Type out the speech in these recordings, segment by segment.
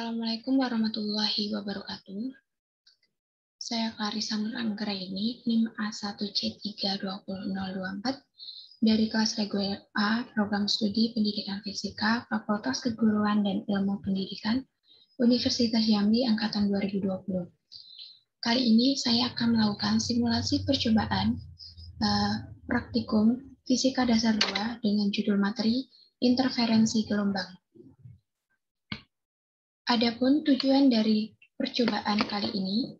Assalamualaikum warahmatullahi wabarakatuh. Saya Clarissa Nur Anggraini, NIM A1C320024 dari kelas reguler A, Program Studi Pendidikan Fisika, Fakultas Keguruan dan Ilmu Pendidikan, Universitas Jambi Angkatan 2020. Kali ini saya akan melakukan simulasi percobaan praktikum Fisika Dasar 2 dengan judul materi Interferensi Gelombang. Adapun tujuan dari percobaan kali ini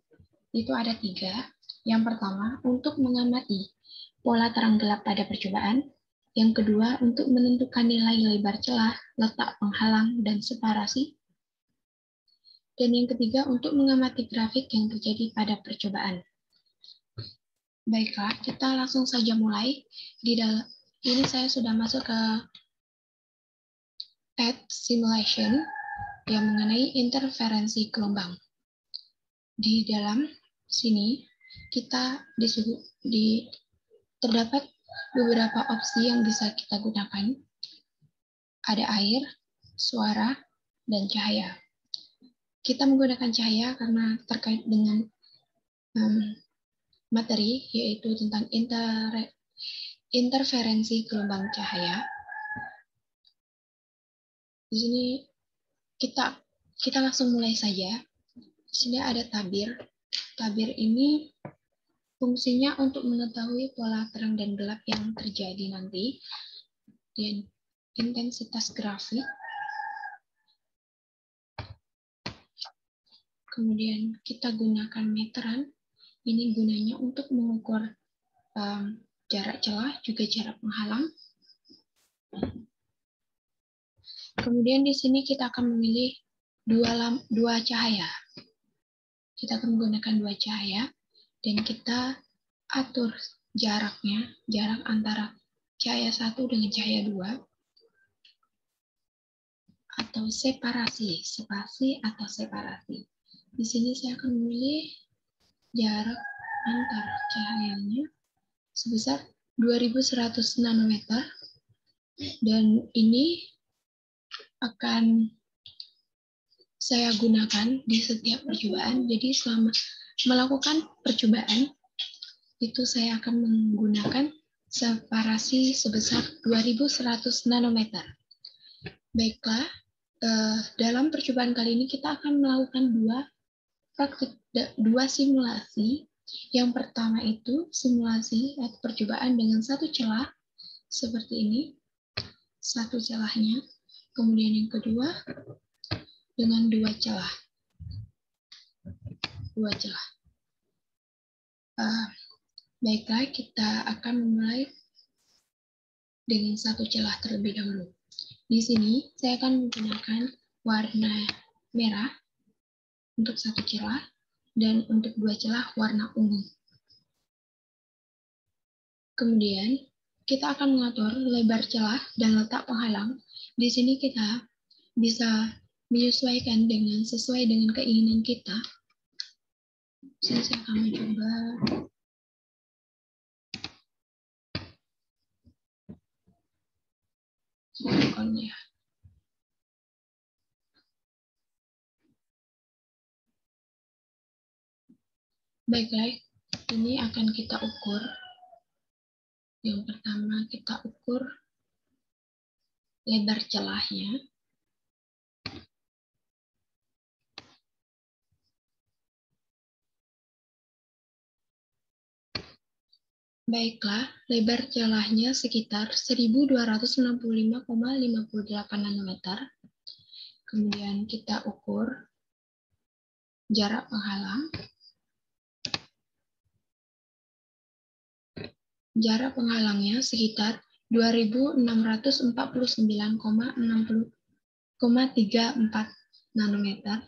itu ada 3. Yang pertama, untuk mengamati pola terang gelap pada percobaan. Yang kedua, untuk menentukan nilai lebar celah, letak penghalang, dan separasi. Dan yang ketiga, untuk mengamati grafik yang terjadi pada percobaan. Baiklah, kita langsung saja mulai. Ini saya sudah masuk ke tab simulation yang mengenai interferensi gelombang. Di dalam sini kita terdapat beberapa opsi yang bisa kita gunakan. Ada air, suara, dan cahaya. Kita menggunakan cahaya karena terkait dengan materi, yaitu tentang interferensi gelombang cahaya. Di sini kita langsung mulai saja. Di sini ada tabir. Tabir ini fungsinya untuk mengetahui pola terang dan gelap yang terjadi nanti, dan intensitas grafik. Kemudian kita gunakan meteran. Ini gunanya untuk mengukur jarak celah, juga jarak penghalang. Kemudian di sini kita akan memilih dua cahaya. Kita akan menggunakan 2 cahaya, dan kita atur jaraknya, jarak antara cahaya 1 dengan cahaya 2, atau separasi, spasi atau separasi. Di sini saya akan memilih jarak antar cahayanya sebesar 2100 nanometer, dan ini akan saya gunakan di setiap percobaan. Jadi selama melakukan percobaan itu saya akan menggunakan separasi sebesar 2100 nanometer. Baiklah, dalam percobaan kali ini kita akan melakukan dua simulasi. Yang pertama itu simulasi atau percobaan dengan satu celah seperti ini, satu celahnya. Kemudian yang kedua dengan 2 celah. Baiklah, kita akan memulai dengan satu celah terlebih dahulu. Di sini saya akan menggunakan warna merah untuk satu celah, dan untuk 2 celah warna ungu. Kemudian kita akan mengatur lebar celah dan letak penghalang. Di sini kita bisa menyesuaikan sesuai dengan keinginan kita. Sini saya akan mencoba sikonnya. Baiklah, ini akan kita ukur. Yang pertama kita ukur lebar celahnya. Baiklah, lebar celahnya sekitar 1265,58 nanometer. Kemudian kita ukur jarak penghalang. Jarak penghalangnya sekitar 2649,34 nanometer.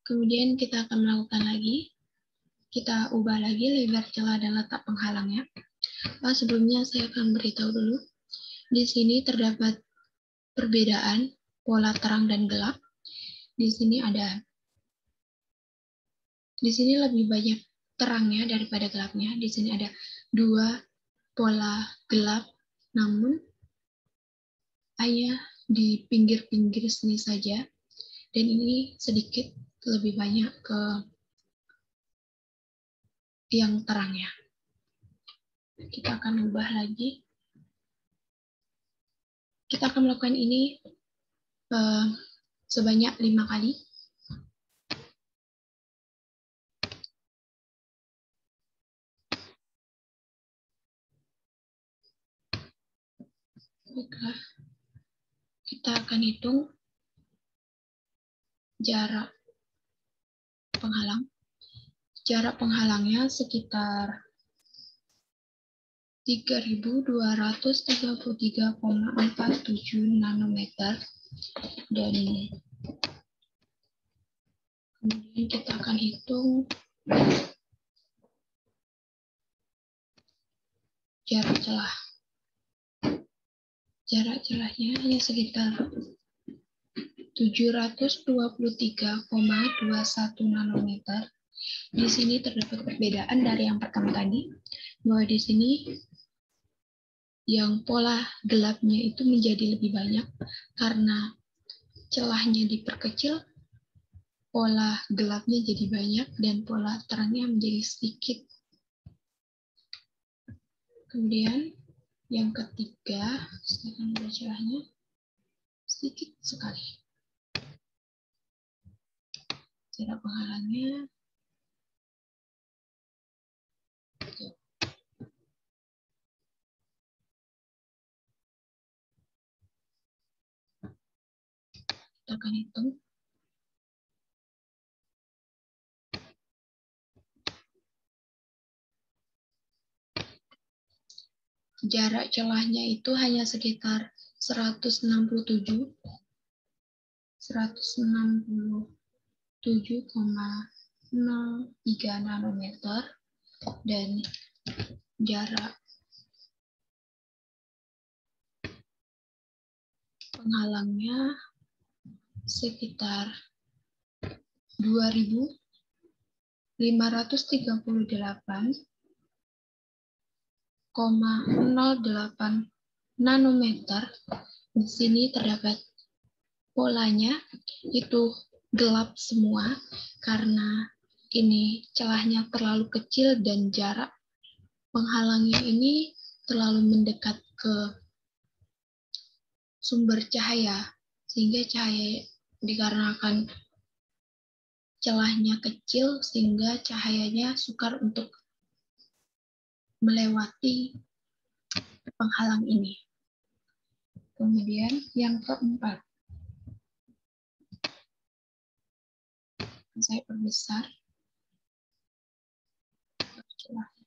Kemudian kita akan melakukan lagi. Kita ubah lagi lebar celah dan letak penghalangnya. Sebelumnya saya akan beritahu dulu. Di sini terdapat perbedaan pola terang dan gelap. Di sini lebih banyak terangnya daripada gelapnya. Di sini ada 2 pola gelap, namun hanya di pinggir-pinggir sini saja, dan ini sedikit lebih banyak ke yang terang ya. Kita akan ubah lagi. Kita akan melakukan ini sebanyak 5 kali. Baiklah, kita akan hitung jarak penghalang. Jarak penghalangnya sekitar 3233,47 nanometer, dan kemudian kita akan hitung jarak celah. Jarak celahnya hanya sekitar 723,21 nanometer. Di sini terdapat perbedaan dari yang pertama tadi, bahwa di sini yang pola gelapnya itu menjadi lebih banyak karena celahnya diperkecil, pola gelapnya jadi banyak dan pola terangnya menjadi sedikit. Kemudian yang ketiga, sedangkan ada celahnya sedikit sekali. Jarak penghalangnya kita akan hitung. Jarak celahnya itu hanya sekitar 167,03 nanometer, dan jarak penghalangnya sekitar 2.538,08 nanometer. Di sini terdapat polanya itu gelap semua karena ini celahnya terlalu kecil dan jarak penghalangnya ini terlalu mendekat ke sumber cahaya, sehingga cahaya dikarenakan celahnya kecil sehingga cahayanya sukar untuk melewati penghalang ini. Kemudian yang keempat, saya perbesar celahnya.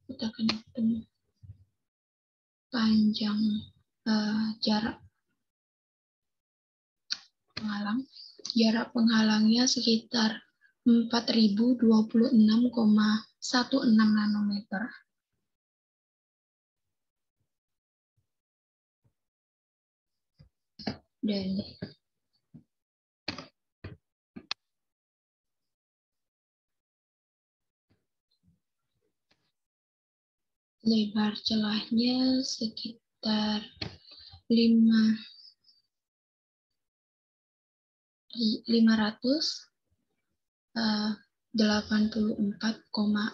Kita akan hitung panjang jarak penghalang. Jarak penghalangnya sekitar 4.026,16 nanometer. Dan lebar celahnya sekitar 584,48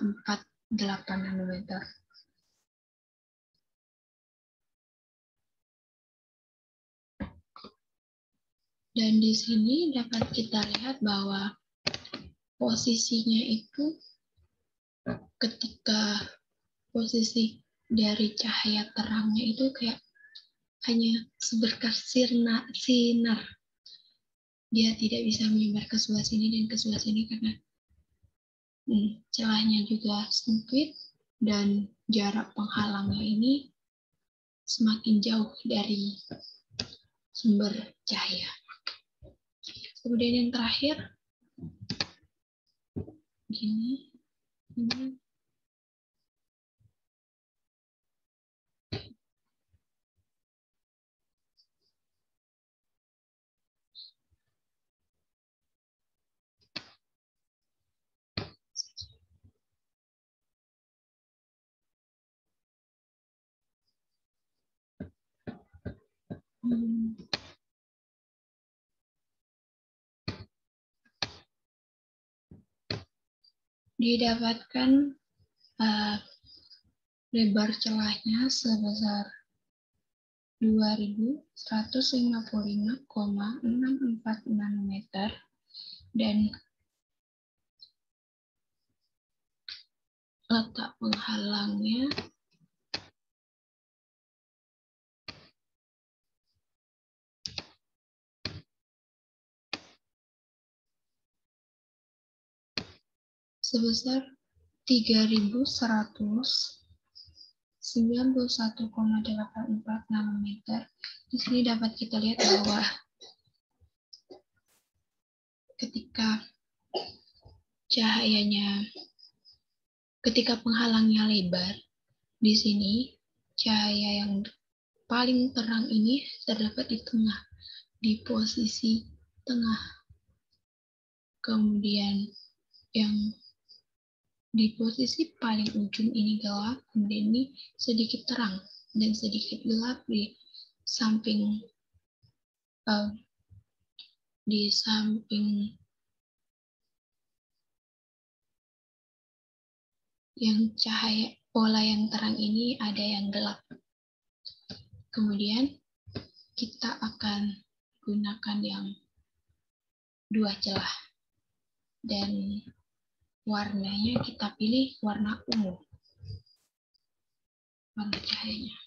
nanometer. Dan di sini dapat kita lihat bahwa posisinya itu ketika posisi dari cahaya terangnya itu kayak hanya seberkas sinar. Dia tidak bisa menyebar ke sebelah sini dan ke sebelah sini karena celahnya juga sempit dan jarak penghalangnya ini semakin jauh dari sumber cahaya. Kemudian yang terakhir, ini Didapatkan lebar celahnya sebesar 2155,64 nanometer dan letak penghalangnya sebesar 3191,84 nanometer. Di sini dapat kita lihat bahwa ketika penghalangnya lebar, di sini cahaya yang paling terang ini terdapat di tengah, di posisi tengah. Kemudian yang di posisi paling ujung ini gelap, kemudian ini sedikit terang dan sedikit gelap di samping yang cahaya pola yang terang ini ada yang gelap. Kemudian kita akan gunakan yang dua celah dan warnanya kita pilih warna ungu, warna cahayanya.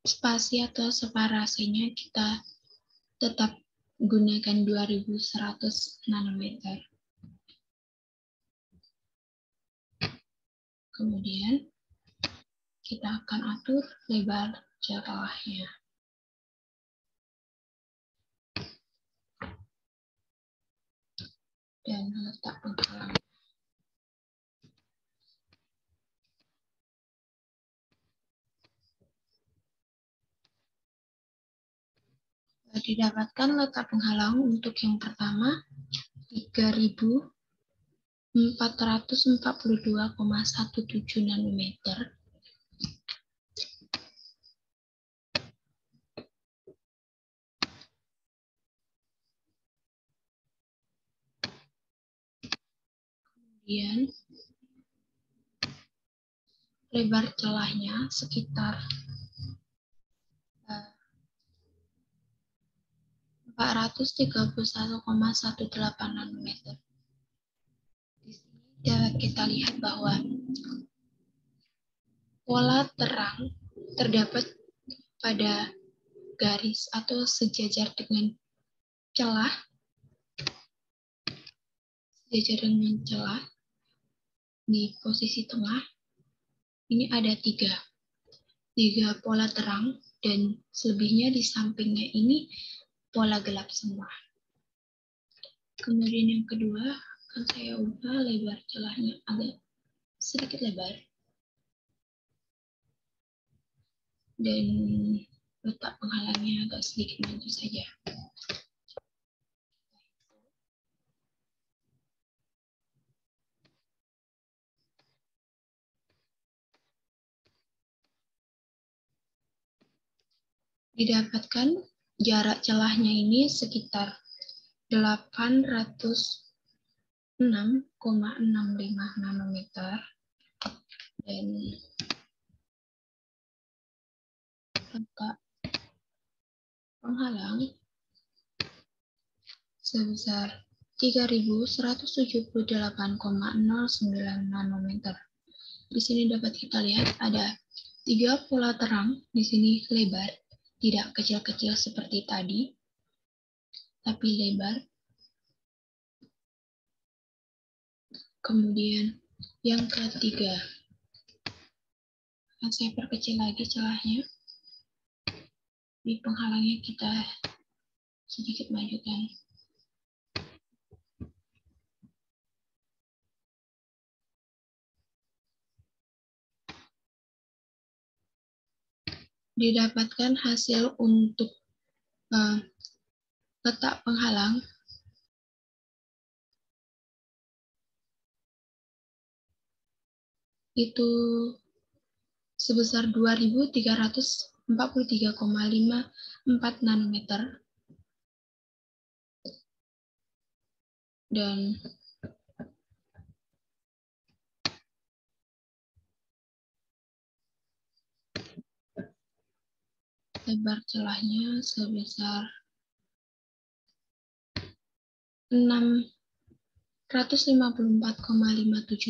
Spasi atau separasinya kita tetap gunakan 2100 nanometer. Kemudian kita akan atur lebar celahnya. Dan letak penghalang. Didapatkan letak penghalang untuk yang pertama 3442,17 nanometer. Kemudian lebar celahnya sekitar 431,18 nanometer. Di sini dapat kita lihat bahwa pola terang terdapat pada garis atau sejajar dengan celah. Di posisi tengah ini ada tiga pola terang dan selebihnya di sampingnya ini pola gelap semua. Kemudian yang kedua akan saya ubah lebar celahnya agak sedikit lebar dan letak penghalangnya agak sedikit maju saja. Didapatkan jarak celahnya ini sekitar 806,65 nanometer dan letak penghalang sebesar 3178,09 nanometer. Di sini dapat kita lihat ada tiga pola terang, di sini lebar, tidak kecil-kecil seperti tadi, tapi lebar. Kemudian yang ketiga, akan saya perkecil lagi celahnya. Di penghalangnya kita sedikit majukan. Didapatkan hasil untuk letak penghalang itu sebesar 2.343,54 nanometer dan lebar celahnya sebesar 654,57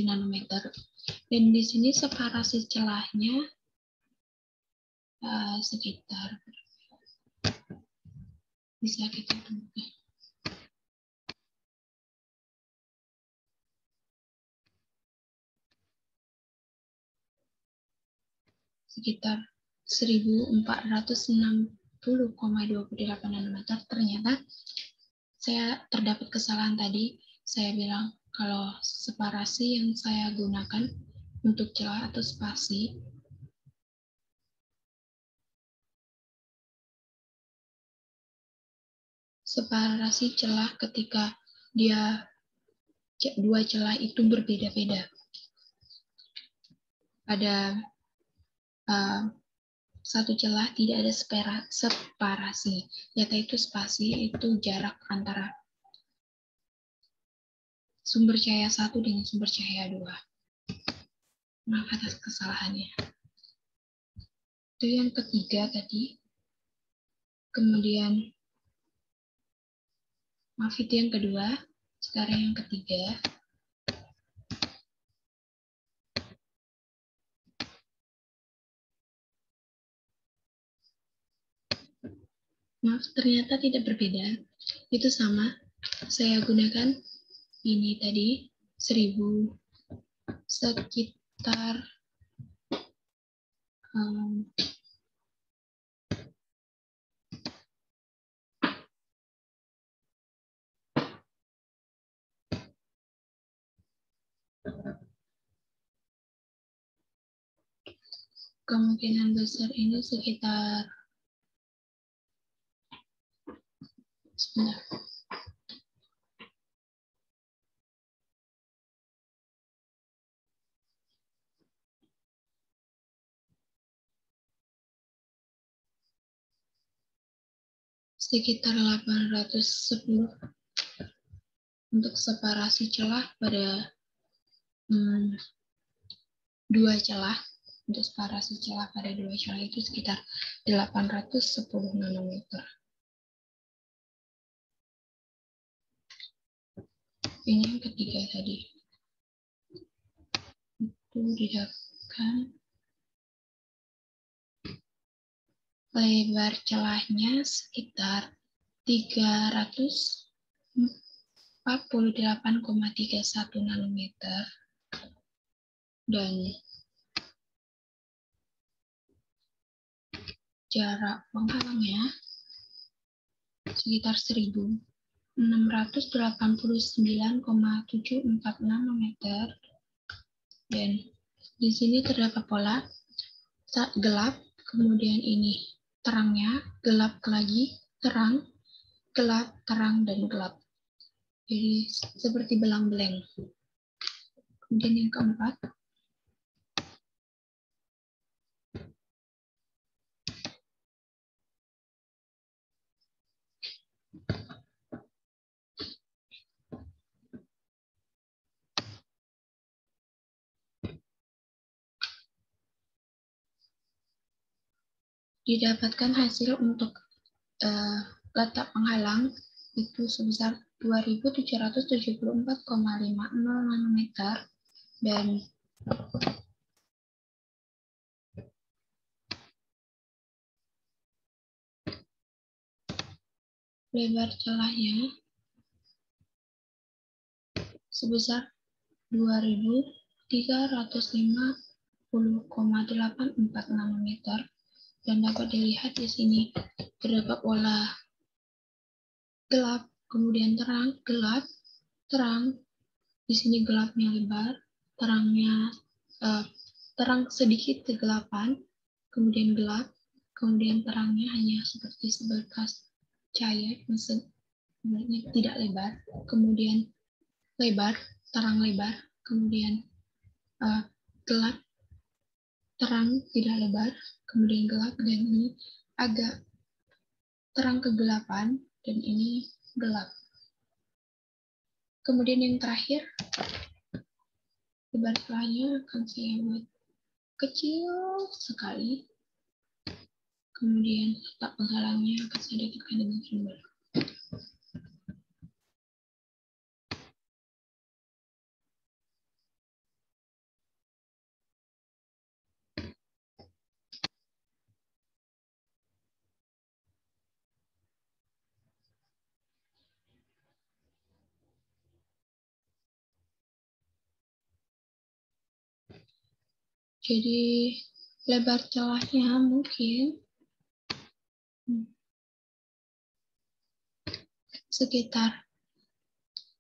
nanometer. Dan di sini separasi celahnya sekitar, bisa kita temukan, sekitar 1460,28 nanometer. Ternyata saya terdapat kesalahan tadi. Saya bilang kalau separasi yang saya gunakan untuk celah atau spasi separasi celah ketika dia dua celah itu berbeda-beda. Pada satu celah tidak ada separasi, yaitu spasi itu jarak antara sumber cahaya satu dengan sumber cahaya dua. Maaf atas kesalahannya. Itu yang ketiga tadi. Kemudian, maaf itu yang kedua. Sekarang yang ketiga. Maaf, ternyata tidak berbeda. Itu sama. Saya gunakan ini tadi 1000 sekitar kemungkinan besar ini sekitar sebentar. Sekitar 810 untuk separasi celah pada dua celah. Untuk separasi celah pada dua celah itu sekitar 810 nanometer. Ini yang ketiga tadi. Itu didapatkan lebar celahnya sekitar 348,31 nanometer dan jarak penghalangnya sekitar 1689,746 nanometer. Dan di sini terdapat pola gelap, kemudian ini terangnya, gelap lagi, terang, gelap, terang, dan gelap. Jadi seperti belang-beleng. Kemudian yang keempat, didapatkan hasil untuk letak penghalang itu sebesar 2774,50 nanometer dan lebar celahnya sebesar 2350,84 nanometer dan dapat dilihat di sini terdapat pola gelap, kemudian terang, gelap, terang. Di sini gelapnya lebar, terangnya terang sedikit kegelapan, kemudian gelap, kemudian terangnya hanya seperti seberkas cahaya, sebenarnya tidak lebar, kemudian lebar, terang lebar, kemudian gelap, terang tidak lebar, kemudian gelap, dan ini agak terang kegelapan, dan ini gelap. Kemudian yang terakhir, lebar celahnya akan saya buat kecil sekali. Kemudian letak penghalangnya akan saya dekatkan dengan simbol. Jadi lebar celahnya mungkin sekitar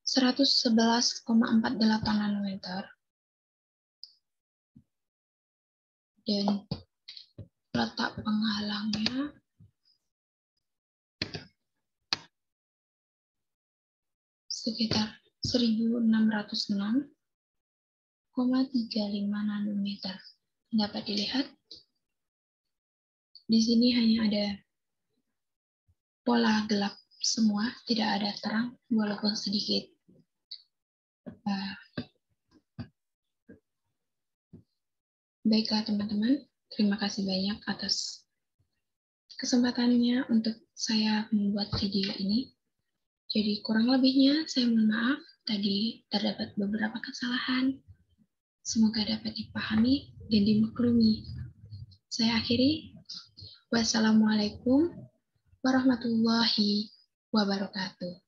111,48 nanometer, dan letak penghalangnya sekitar 1606,35 nanometer. Dapat dilihat di sini hanya ada pola gelap semua, tidak ada terang walaupun sedikit. Baiklah teman-teman, terima kasih banyak atas kesempatannya untuk saya membuat video ini. Jadi kurang lebihnya saya mohon maaf, tadi terdapat beberapa kesalahan. Semoga dapat dipahami dan dimaklumi. Saya akhiri. Wassalamualaikum warahmatullahi wabarakatuh.